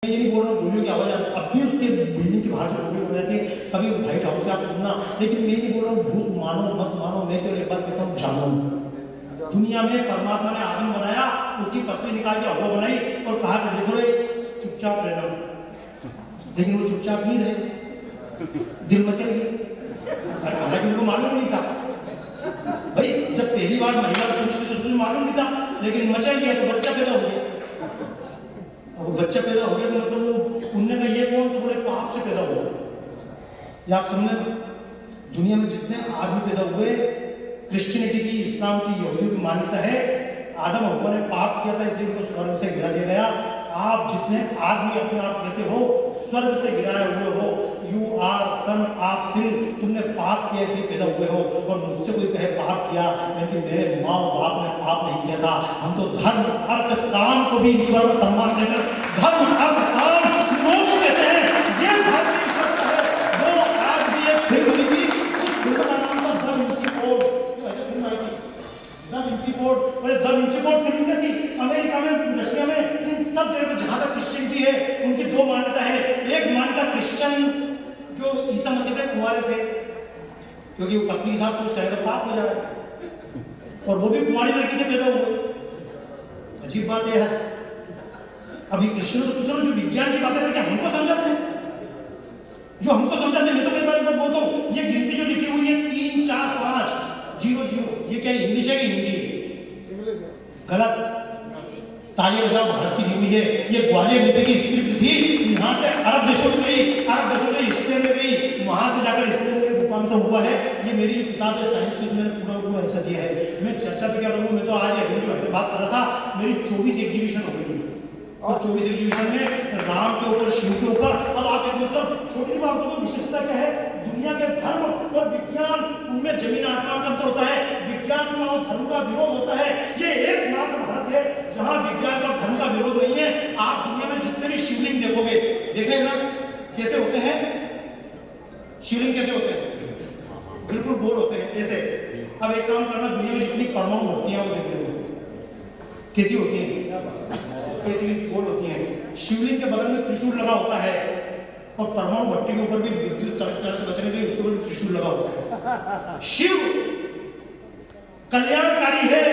मैं ये नहीं बोल रहा हूँ गोलियों की आवाज़ अब भी उसके बिल्डिंग के बाहर से गोली हो जाती है, कभी व्हाइट हाउस का आप सुनना। लेकिन मैं नहीं बोल रहा हूँ भूत मानो मत मानो, मैं केवल एक बात कहता हूँ जानो। दुनिया में परमात्मा ने आदम बनाया, उसकी पसली निकाल के हवा बनाई और कहा कि देखो रे चुपचाप रहना, लेकिन वो चुपचाप नहीं रहे, दिल मचल गया। हालांकि उनको मालूम नहीं था भाई, जब पहली बार महिला पूछती तो उसको मालूम नहीं था, लेकिन मचल गया तो बच्चा पैदा हो गया। अब बच्चा पैदा हो गया तो मतलब वो उनने का ये कौन, तो बोले पाप से पैदा हुआ। या आप समझे, दुनिया में जितने आदमी पैदा हुए, क्रिश्चियनिटी की, इस्लाम की, यहूदियों की मान्यता है आदम हव्वा ने पाप किया था इसलिए उनको स्वर्ग से गिरा दिया गया। आप जितने आदमी अपने आप कहते हो स्वर्ग से गिराए हुए हो, you are son of sin, तुमने पाप किया इसलिए पैदा हुए हो। और मुझसे कोई कहे पाप किया, लेकिन मेरे माँ और बाप ने पाप नहीं किया था। हम तो धर्म अर्थ काम को भी ईश्वर को सम्मान देकर धर्म अर्थ काम मोक्ष कहते हैं। ये धर्म है वो आज भी एक फिल्म लिखी, उस फिल्म का नाम था the Vinci code. The Vinci code, और द विंची कोड फिल्म थी अमेरिका में, रशिया में, इन सब जगह पर जहां तक क्रिश्चियनिटी है उनकी दो मान्यता है। एक मान्यता क्रिश्चियन जो ईसा मसीह के कुंवारे थे, क्योंकि वो पत्नी के साथ कुछ कहे तो पाप हो जाए, और वो भी कुंवारी लड़की से पैदा हुए। अजीब बात यह है, अभी क्रिश्चियनों से पूछो जो विज्ञान की बातें करके हमको समझाते हैं, जो हमको समझाते हैं। मैं तो कई बार बोलता हूँ ये गिनती जो लिखी हुई है 3 4 5 0 0, ये क्या इंग्लिश है कि हिंदी है? गलत। तालियां बजाओ, भारत की दी हुई है। ये ग्वालियर लिपि की स्क्रिप्ट थी, यहाँ से अरब देशों में गई, अरब देशों से स्पेन में गई, वहां से जाकर स्पेन में दुकान से हुआ है। ये मेरी किताब है साइंस की, मैंने पूरा ऐसा दिया है। मैं चर्चा भी क्या करूँ, मैं तो आज ऐसे बात कर रहा था, मेरी 24 एग्जीबिशन हो गई और 24 एग्जीबिशन में राम के ऊपर, शिव के ऊपर। अब आप एक मतलब छोटी बातों की विशेषता क्या है, दुनिया के धर्म और विज्ञान उनमें जमीन आसमान का अंतर होता है। विज्ञान में और धर्म का विरोध होता है। ये एकमात्र भारत है जहां विज्ञान और धर्म का विरोध नहीं है। आप दुनिया में जितने भी शिवलिंग देखोगे, देखें ना कैसे होते हैं शिवलिंग, कैसे होते हैं, बिल्कुल गोल होते हैं ऐसे। अब एक काम करना, दुनिया में जितनी परमाणु भट्टियां वो देख लो कैसी होती हैं, कैसी गोल होती हैं। शिवलिंग के बगल में त्रिशूल लगा होता है, और परमाणु भट्टी के ऊपर भी विद्युत तरंग से बचने के लिए उसके ऊपर त्रिशूल लगा होता है। शिव कल्याणकारी है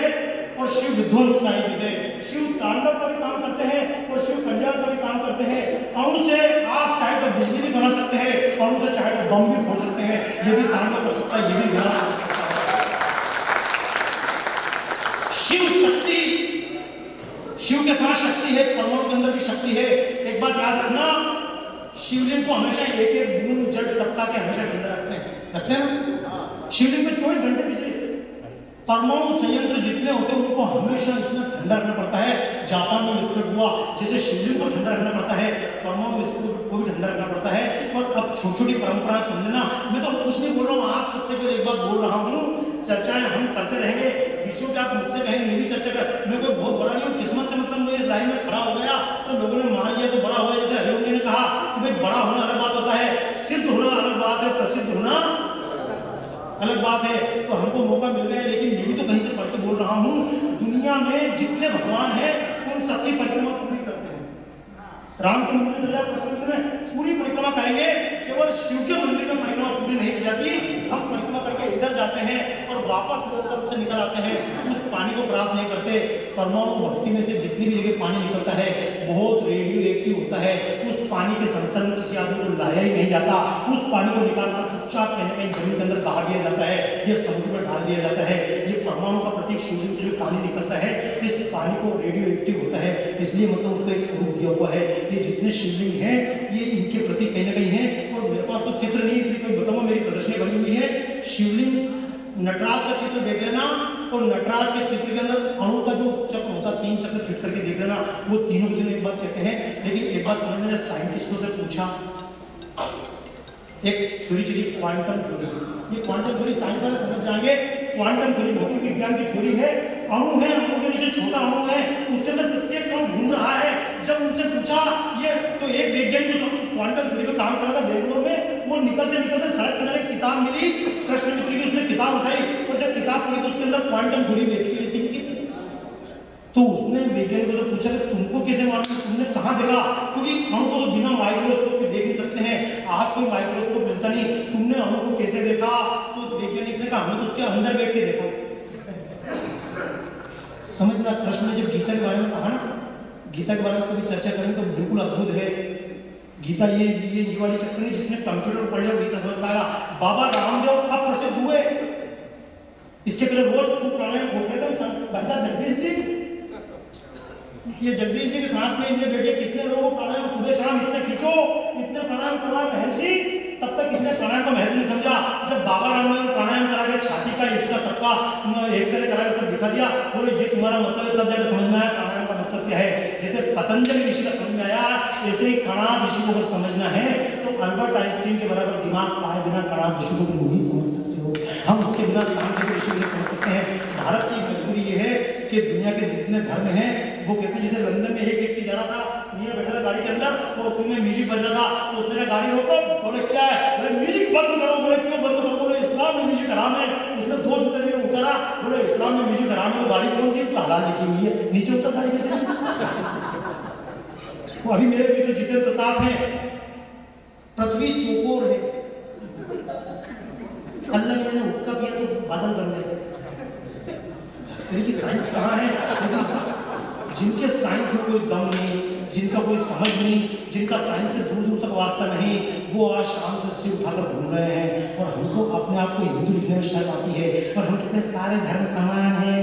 और शिव विध्वंसकारी भी है। शिव तांडव का भी काम करते हैं और शिव कल्याण का भी काम करते हैं। अणु से आप चाहे तो बिजली भी बना सकते हैं, अणु से चाहे तो बम भी फोड़ सकते हैं, ये भी तांडव कर सकता है, ये भी विनाश कर सकता है। शिव शक्ति, शिव के साथ शक्ति है, परमाणु के अंदर भी शक्ति है। एक बात याद रखना, शिवलिंग को हमेशा एक एक बूंद जल टपका के हमेशा ठंडा रखते हैं ना। शिवलिंग में 24 घंटे बिजली, परमाणु संयंत्र जितने होते हैं उनको हमेशा इतना ठंडा रखना पड़ता है। जापान में विस्फोट हुआ, जैसे शिवलिंग को ठंडा रखना पड़ता है, परमाणु विस्फोट को भी ठंडा रखना पड़ता है। और अब छोटी छोटी परंपराएं सुन लेना, मैं तो कुछ नहीं बोल रहा हूँ, आप सबसे पहले एक बात बोल रहा हूँ, चर्चाएं हम करते रहेंगे, विषयों के आप मुझसे कहेंगे मेरी चर्चा कर। मैं कोई बहुत बड़ा नहीं हूँ, किस्मत से मतलब मैं इस लाइन में खड़ा हो गया तो लोगों ने मान लिया तो बड़ा हुआ। जैसे हरिओम ने कहा कि भाई बड़ा होना अलग बात होता है, सिद्ध होना अलग बात है, प्रसिद्ध होना अलग बात है। तो हमको मौका मिल गया, लेकिन मैं भी तो कहीं से पढ़ के बोल रहा हूँ, दुनिया में जितने भगवान हैं उन सबकी परिक्रमा पूरी करते हैं। राम के मंदिर में, कृष्ण मंदिर में पूरी परिक्रमा करेंगे, केवल शिव के मंदिर में परिक्रमा पूरी नहीं की जाती। हम परिक्रमा करके इधर जाते हैं और वापस लौटकर उससे निकल आते हैं, उस पानी को क्रॉस नहीं करते। परमाणु भट्टी में से जितनी भी जगह पानी निकलता है बहुत रेडियो एक्टिव होता है, उस पानी के संसर्ग में किसी आदमी को लाया ही नहीं जाता। उस पानी को निकालकर चुपचाप कहीं ना कहीं जमीन के अंदर गाड़ दिया जाता है, ये समुद्र में डाल दिया जाता है। ये परमाणु का प्रतीक शिवलिंग से जो पानी निकलता है, इस पानी को रेडियो एक्टिव होता है, इसलिए मतलब उसको एक स्वरूप दिया हुआ है। ये जितने शिवलिंग हैं ये इनके प्रतीक कहीं ना कहीं है। और मेरे पास तो चित्र नहीं, इसलिए कोई बताऊंगा, मेरी प्रदर्शनी बनी हुई है। शिवलिंग, नटराज का चित्र देख लेना, और नटराज के चित्र के अंदर अणु का जो चक्र होता है, 3 चक्र फिट करके देख लेना, वो तीनों के तीनों एक बात कहते हैं। लेकिन एक बात समझना, जब साइंटिस्टों से पूछा, एक थ्योरी चली क्वांटम थ्योरी, ये क्वांटम थ्योरी साइंस वाले समझ जाएंगे। क्वांटम थ्योरी भौतिक विज्ञान की थ्योरी है। अणु है, अणु के नीचे छोटा अणु है, उसके अंदर प्रत्येक कण घूम रहा है। जब उनसे पूछा ये, तो एक वैज्ञानिक जो क्वांटम थ्योरी पे काम कर रहा था बेंगलोर में, वो निकलते निकलते सड़क किनारे किताब मिली कृष्ण मित्र की, उसने किताब उठाई और जब किताब पढ़ी तो उसके अंदर क्वांटम थ्योरी वैसी की वैसी लिखी। तो उसने वैज्ञानिकों से पूछा कि तुमको कैसे मालूम, तुमने कहाँ देखा? क्योंकि अणु को तो बिना माइक्रोस्कोप के देख नहीं सकते हैं, आज कोई माइक्रोस्कोप मिलता नहीं, तुमने अणु को कैसे देखा? तो उस वैज्ञानिक ने कहा हमने तो उसके अंदर बैठ के देखा। समझना, कृष्ण ने जब गीता के बारे में कहा ना, गीता के बारे में कभी चर्चा करें तो बिल्कुल अद्भुत है गीता। ये वाली चक्कर नहीं, जिसने कंप्यूटर पढ़ लिया गीता समझ पाएगा। बाबा रामदेव अब प्रसिद्ध हुए, इसके पहले रोज खूब प्राणायाम बोलते थे भाई साहब जगदीश जी। ये जगदीश जी के साथ में इनके बैठे कितने लोगों को प्राणायाम सुबह शाम इतने खींचो, इतने प्राणायाम करवाए महर्षि जी, तब तक किसने प्राणायाम को महत्व नहीं समझा। जब बाबा रामदेव ने प्राणायाम करा के छाती का इसका सबका एक्सरे करा के सब दिखा दिया, बोले ये तुम्हारा मतलब है, तब जाकर समझ में आया प्राणायाम का मतलब क्या है। जैसे पतंजलि ऋषि का समझ में आया, ऐसे ही कणाद ऋषि को अगर समझना है तो अल्बर्ट आइंस्टीन के बराबर दिमाग पाए बिना कणाद ऋषि को नहीं समझ सकते हो, हम उसके बिना सांख्य ऋषि को नहीं समझ सकते हैं। भारत की मजबूरी ये है कि दुनिया के जितने धर्म हैं वो कहते हैं, जैसे लंदन में एक व्यक्ति जा रहा था, मियां बैठा था गाड़ी के अंदर, तो उसमें म्यूजिक बज रहा था, तो उसने कहा गाड़ी रोको, बोले क्या है? बोले म्यूजिक बंद करो। बोले क्यों बंद करो? बोले इस्लाम में म्यूजिक हराम है। उसने 2 जूते लेकर उतरा, बोले इस्लाम में म्यूजिक हराम है तो गाड़ी कौन सी? तो हलाल लिखी हुई है, नीचे उतर गाड़ी कैसे? वो अभी मेरे मित्र जितेंद्र प्रताप है, पृथ्वी चौकोर है, अल्लाह ने हुक्का किया तो बादल बन गए। साइंस कहाँ है? लेकिन जिनके साइंस में कोई दम नहीं, जिनका कोई समझ नहीं, जिनका साइंस से दूर दूर तक वास्ता नहीं, वो आज शाम से सिर उठाकर घूम रहे हैं। और हमको अपने आप को हिंदू लिखने में शर्म आती है, और हम कहते हैं सारे धर्म समान हैं,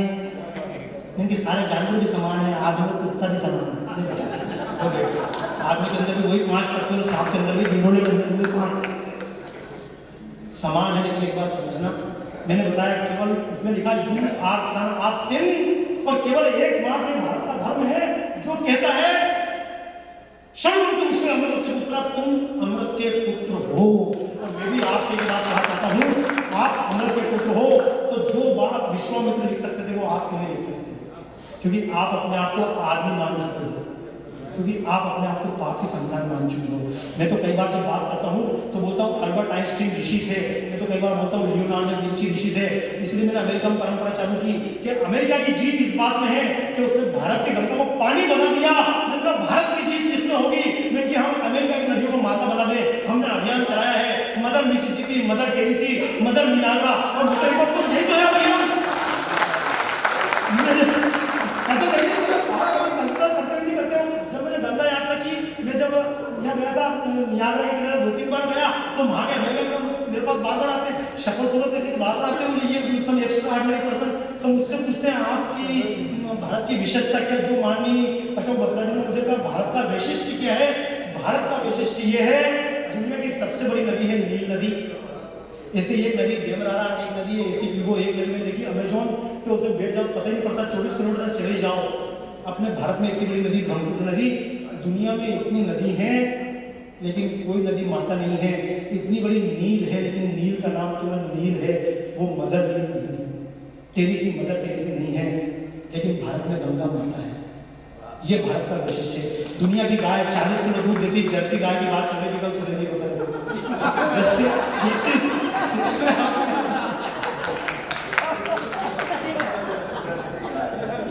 इनके सारे जानवर भी समान है, आदमी और कुत्ता भी समान है। आदमी के अंदर भी वही 5 तत्व, सांप के अंदर भी, भिंडोले के अंदर भी 5 समान है। लेकिन एक बात समझना, मैंने बताया केवल इसमें लिखा you are son of sin, और केवल एकमात्र भारत का धर्म है जो कहता है अमृत से पुत्र, तुम अमृत के पुत्र हो। और मैं भी आपसे ये बात कहना चाहता हूँ, आप अमृत के पुत्र हो, तो जो बात विश्वामित्र लिख सकते थे वो आप क्यों नहीं लिख सकते? क्योंकि आप अपने आप को आदमी मान चुके हो, क्योंकि आप अपने आप को पाप की संतान मान चुके हो। मैं तो कई बार जब बात करता हूँ तो बोलता हूँ अल्बर्ट आइंस्टीन ऋषि थे, मैं तो कई बार बोलता हूँ लियोनार्डो दा विंची ऋषि थे। इसलिए मैंने अमेरिकन परंपरा चालू की कि अमेरिका की जीत इस बात में है कि उसने भारत की गंगा को पानी बना दिया। मतलब भारत की जीत किसमें होगी? मैं कि हम अमेरिका की नदियों को माता बना दे। हमने अभियान चलाया है, mother Mississippi, mother Tennessee, mother Niagara, और तो यही तो है भैया। गया था नियाग्रा के किनारे 2-3 बार गया, तो वहाँ के अमेरिका में मेरे पास बार-बार आते हैं, शक्ल सूरत ऐसी बार-बार आते हैं, मुझे ये सम एक्स्ट्राऑर्डिनरी पर्सन, तो मुझसे पूछते हैं आपकी भारत की विशेषता क्या? जो माननीय अशोक बत्रा जी ने मुझे कहा भारत का वैशिष्ट्य क्या है? भारत का वैशिष्ट्य ये है, दुनिया की सबसे बड़ी नदी है नील नदी। ऐसे एक नदी देवरारा, एक नदी है एसीपीगो, एक नदी में देखिए अमेजोन, तो उसमें बैठ जाओ पता ही नहीं पड़ता, 24 किलोमीटर चले जाओ। अपने भारत में इतनी बड़ी नदी ब्रह्मपुत्र नदी, दुनिया में इतनी नदी है लेकिन कोई नदी माता नहीं है। इतनी बड़ी नील है लेकिन नील का नाम केवल नील है, वो मदर नील नहीं है, टेनेसी मदर टेनेसी नहीं है, लेकिन भारत में गंगा माता है। ये भारत का वैशिष्ट्य है। दुनिया की गाय 40 किलो दूध देती, जर्सी गाय की बात चलेगी कल सुरेंद्र को करें।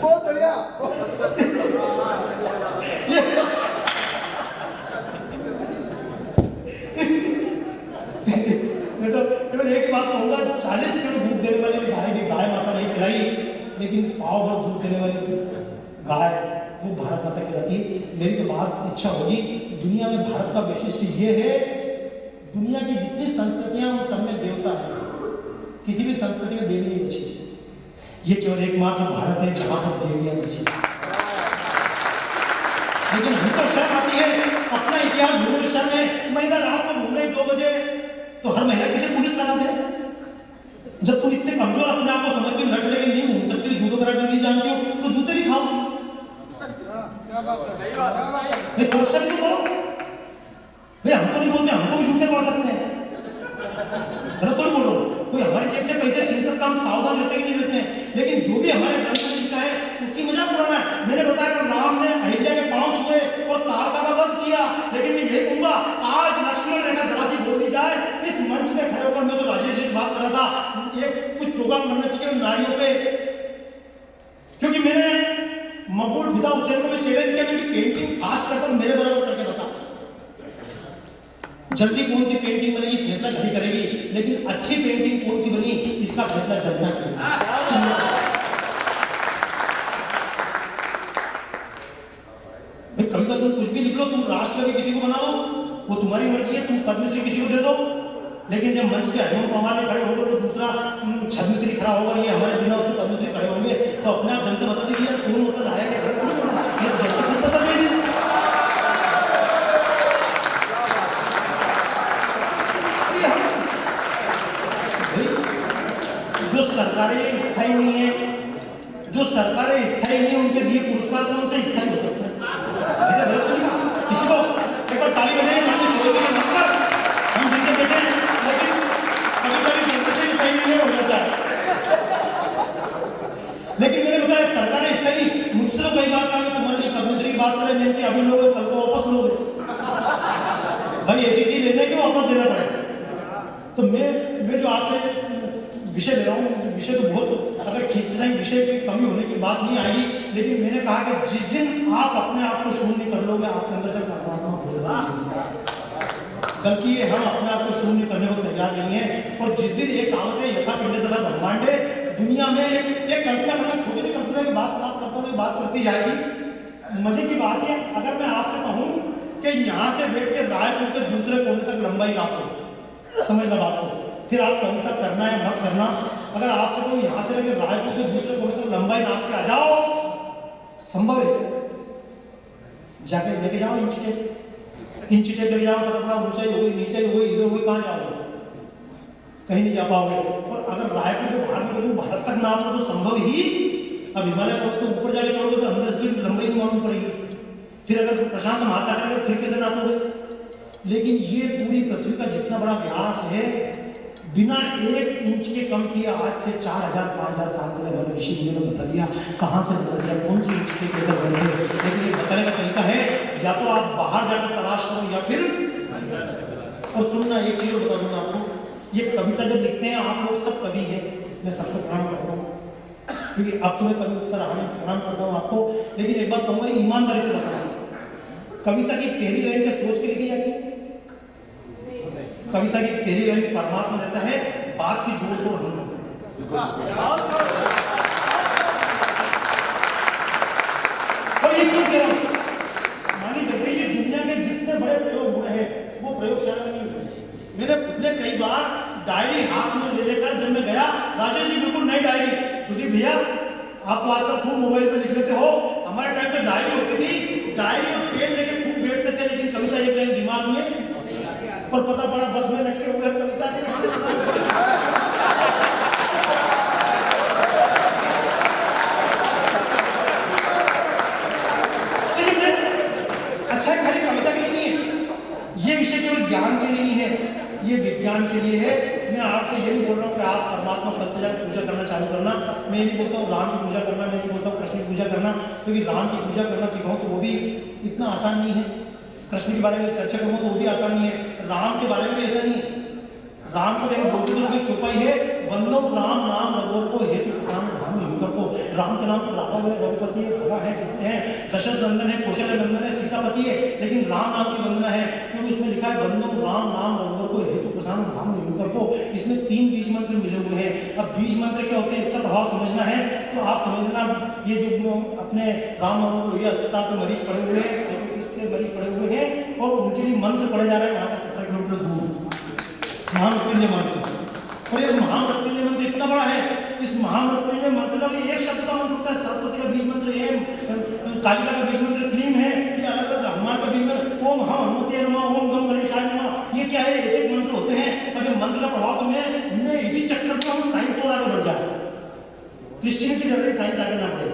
बहुत बढ़िया। एक बात कहूँगा, 40 किलो दूध देने वाली गाय की गाय माता नहीं खिलाई, लेकिन पाव भर दूध देने वाली गाय वो भारत माता कहलाती है। मेरी तो बात इच्छा होगी, दुनिया में भारत का वैशिष्ट्य ये है, दुनिया की जितनी संस्कृतियां उन सब में देवता है, किसी भी संस्कृति में देवी नहीं बची। ये केवल एकमात्र भारत है जहां पर देवियां बची। लेकिन हमको शर्म आती है अपना इतिहास भूल शर्म है। महिला रात में घूम रही 2 बजे तो हर महिला पीछे पुलिस लगा दे। जब तुम इतने कमजोर अपने आप को समझते हो, लट लेके नहीं घूम सकती हो, जूडो कराटे नहीं जानती हो, तो जूते भी खाओ। भाई क्वेश्चन क्यों करो? भाई हमको नहीं बोलते, हमको भी जूते पड़ सकते हैं। गलत तो नहीं बोलो, कोई हमारी जेब से पैसे छीन सकता, हम सावधान रहते कि नहीं रहते हैं। लेकिन जो भी हमारे ग्रंथ में लिखा है उसकी मजाक उड़ाना है। मैंने बताया कि राम ने अहिल्या के पांव छुए और ताड़का का वध किया, लेकिन मैं यही कहूंगा आज लक्ष्मण रेखा जरा सी बोल दी जाए इस मंच में खड़े होकर। मैं तो राजेश जी से बात कर रहा था, ये कुछ प्रोग्राम बनना चाहिए नारियों पे, क्योंकि मैंने मकबूल फिदा हुसैन को मैं चैलेंज किया कि पेंटिंग फास्ट करकर मेरे बराबर करके बता। जल्दी कौन सी पेंटिंग बनेगी फैसला घड़ी करेगी, लेकिन अच्छी पेंटिंग कौन सी बनी इसका फैसला जनता करेगी। कविता तुम कुछ भी लिख लो, तुम राष्ट्रकवि किसी को बनाओ, वो तुम्हारी मर्जी है, तुम पद्मश्री किसी को दे दो, लेकिन जब मंच पे हरिओम पवार खड़े होंगे तो दूसरा छद्मश्री खड़ा होगा, ये हमारे बिना उसके पद्मश्री खड़े होंगे, तो अपने आप जनता बता देगी यार कौन होता लाया क्या जनता खुद बता देगी। जो सरकारें स्थायी नहीं है, जो सरकारें स्थायी नहीं है, उनके दिए पुरस्कार कौन से स्थायी हो सकते हैं? ऐसा गलत नहीं, किसी को एक बार ताली बजाइए, हम जिनके बैठे हैं, लेकिन कभी कभी जनता से स्थायी नहीं हो जाता है। लेकिन मैंने बताया सरकारें स्थायी, मुझसे तो कई बार कहा तुम्हारे लिए पद्मश्री की बात करें, जिनकी अभी लोग कल को वापस लोग भाई ऐसी चीज लेने के वापस देना पड़ेगा। तो मैं जो आपसे विषय ले रहा हूँ, विषय तो बहुत, अगर खींचते विषय की कमी होने की बात नहीं आएगी, लेकिन मैंने कहा कि जिस दिन आप अपने आप को शून्य कर लोगे, आपके अंदर से परमात्मा बोलेगा। बल्कि हम अपने आप को शून्य करने को तैयार नहीं है। और जिस दिन एक कहावत है यथा पिंडे तथा ब्रह्मांडे, दुनिया में एक कल्पना करना, छोटी सी कल्पना की बात करता हूँ, बात चलती जाएगी। मजे की बात है, अगर मैं आपसे कहूँ कि यहाँ से बैठ के रायपुर के दूसरे कोने तक लंबाई आपको समझना बात को, फिर आप कविता करना है मत करना। अगर आपसे कोई यहाँ से लेकर रायपुर से दूसरे कोने तक लंबाई नाप के आ जाओ, संभव है, जाके लेके जाओ इंच टेप लेके जाओ, पता पड़ा ऊंचाई हो गई, नीचे हो गई, इधर हो गई, कहाँ जाओगे? कहीं नहीं जा पाओगे। और अगर रायपुर के बाहर निकलो, भारत तक नाप लो तो संभव ही। अब हिमालय पर्वत के ऊपर जाके चढ़ोगे तो अंदर से लंबाई नहीं मालूम पड़ेगी। फिर अगर प्रशांत महासागर के फिर कैसे नापोगे? लेकिन ये पूरी पृथ्वी का जितना बड़ा व्यास है, बिना 1 इंच के कम किए आज से 4000-5000 साल पहले हमारे ऋषि मुनियों ने बता दिया। कहाँ से बता दिया, कौन सी इंच से लेकर बने? लेकिन ये बताने का तरीका है, या तो आप बाहर जाकर तलाश करो या फिर। और सुनना, एक चीज बता दूंगा आपको, ये कविता जब लिखते हैं आप लोग सब कवि हैं, मैं सबको प्रणाम करता हूँ, क्योंकि अब तो मैं कवि उत्तर आने प्रणाम करता हूँ आपको। लेकिन एक बात कहूँगा, ईमानदारी से बताना, कविता की पहली लाइन क्या सोच के लिखी जाती है? कविता की पहली लाइन परमात्मा देता है, बात की जोड़ तोड़ हम करते हैं। और ये क्यों कह रहा हूं? मानी जगदीश, दुनिया के जितने बड़े प्रयोग हुए हैं वो प्रयोगशाला में नहीं हुए। मैंने खुद ने कई बार डायरी हाथ में ले लेकर जब मैं गया, राजेश जी बिल्कुल नई डायरी, सुदीप भैया आप तो आजकल खूब मोबाइल पे लिख लेते हो, हमारे टाइम पे डायरी होती थी, डायरी और पेन लेके खूब बैठते थे, लेकिन कविता एक लाइन दिमाग में, और पता पड़ा बस में लटके हुए कविता ने। अच्छा, खाली कविता के लिए नहीं है ये विषय, केवल ज्ञान के लिए नहीं है, ये विज्ञान के लिए है। मैं आपसे ये नहीं बोल रहा हूँ कि आप परमात्मा पद से जाकर पूजा करना चालू करना, मैं नहीं बोलता हूँ राम की पूजा करना, मैं नहीं बोलता हूँ कृष्ण की पूजा करना, क्योंकि राम की पूजा करना सिखाऊं तो वो भी इतना आसान नहीं है। कृष्ण के बारे में चर्चा करूँ तो वो भी आसान नहीं है, राम के बारे में भी ऐसा नहीं है। राम को देखो बोलते तो चौपाई है, वंदो राम नाम रघुवर को हेतु किसान भानु हिमकर को। राम के नाम तो राघव है, रघुपति है, भवा है, कितने हैं, दशरथ नंदन है, कौशल नंदन है, सीतापति है, लेकिन राम नाम की वंदना है क्योंकि उसमें लिखा है वंदो राम नाम रघुवर को हेतु किसान भानु हिमकर को। इसमें 3 बीज मंत्र मिले हुए हैं। अब बीज मंत्र क्या होते हैं, इसका प्रभाव समझना है तो आप समझना, ये जो अपने राम मनोहर लोहिया अस्पताल पे मरीज पड़े हुए हैं, मरीज पड़े हुए हैं और उनके लिए मंत्र पढ़े जा रहे हैं वहां से 17 किलोमीटर दूर, महामृत्युंजय मंत्र। और ये महामृत्युंजय मंत्र इतना बड़ा है, इस महामृत्युंजय मंत्र का भी एक शब्द का मंत्र होता है। सरस्वती का बीज मंत्र है, कालिका का बीज मंत्र क्लीम है, ये अलग अलग, हनुमान का बीज मंत्र ओम हनुमते नमः, ओम गम गणेशाय नमः, ये क्या है, एक मंत्र होते हैं। अब ये मंत्र का प्रभाव तो मैं इसी चक्कर में हम साइंस और आगे बढ़ जाए, क्रिश्चियनिटी डर रही, साइंस आगे ना बढ़े,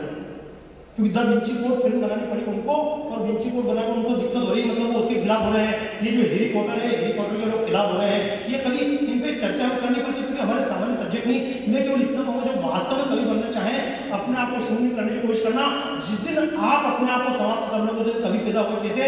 क्योंकि द विंची कोड फिल्म बनानी पड़ी उनको, और विंची कोड बनाकर उनको दिक्कत हो रही है, मतलब वो उसके खिलाफ हो रहे हैं। ये जो हैरी पॉटर है, हैरी पॉटर के लोग खिलाफ हो रहे हैं, ये कभी इन पे चर्चा करनी पड़ती, क्योंकि हमारे सामान्य सब्जेक्ट नहीं। मैं केवल इतना कहूँगा, जो वास्तव में कवि बनना चाहे, अपने आप को शून्य करने की कोशिश करना। जिस दिन आप अपने आप को समाप्त करने को दिन कवि पैदा हो, कैसे